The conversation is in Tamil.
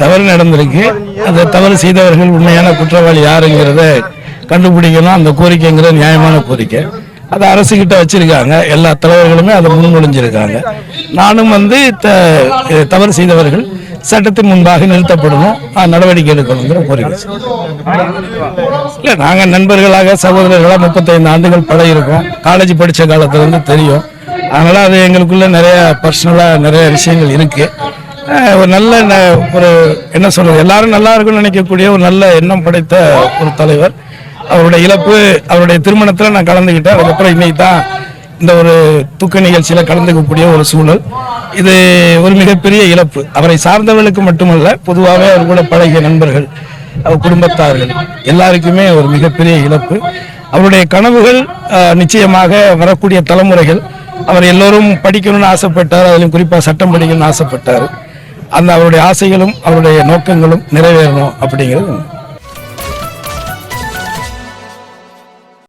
தவறு நடந்திருக்கு. அந்த தவறு செய்தவர்கள் உண்மையான குற்றவாளி யாருங்கிறத கண்டுபிடிக்கணும். அந்த கோரிக்கைங்கிறது நியாயமான கோரிக்கை. அதை அரசுகிட்ட வச்சிருக்காங்க. எல்லா தலைவர்களுமே அதை முன்மொழிஞ்சிருக்காங்க. நானும் தவறு செய்தவர்கள் சட்டத்தின் முன்பாக நிறுத்தப்படணும், நடவடிக்கை எடுக்கணுங்கிற கோரிக்கை. இல்லை, நாங்கள் நண்பர்களாக சகோதரர்களாக 35 ஆண்டுகள் பழகிருக்கோம். காலேஜ் படித்த காலத்துலேருந்து தெரியும். அதனால் அது எங்களுக்குள்ள நிறைய பர்சனலாக நிறைய விஷயங்கள் இருக்குது. ஒரு நல்ல என்ன சொல்கிறது, எல்லாரும் நல்லா இருக்குன்னு நினைக்கக்கூடிய ஒரு நல்ல எண்ணம் படைத்த ஒரு தலைவர். அவருடைய இழப்பு, அவருடைய திருமணத்தில் நான் கலந்துக்கிட்டேன். அதுக்கப்புறம் இன்னைக்கு தான் இந்த ஒரு துக்க நிகழ்ச்சியில் கலந்துக்கக்கூடிய ஒரு சூழல். இது ஒரு மிகப்பெரிய இழப்பு. அவரை சார்ந்தவர்களுக்கு மட்டுமல்ல, பொதுவாகவே அவர் கூட பழகிய நண்பர்கள், அவர் குடும்பத்தார்கள் எல்லாருக்குமே ஒரு மிகப்பெரிய இழப்பு. அவருடைய கனவுகள் நிச்சயமாக வரக்கூடிய தலைமுறைகள், அவர் எல்லோரும் படிக்கணும்னு ஆசைப்பட்டார். அதிலும் குறிப்பாக சட்டம் படிக்கணும்னு ஆசைப்பட்டார். அந்த அவருடைய ஆசைகளும் அவருடைய நோக்கங்களும் நிறைவேறணும் அப்படிங்கிறது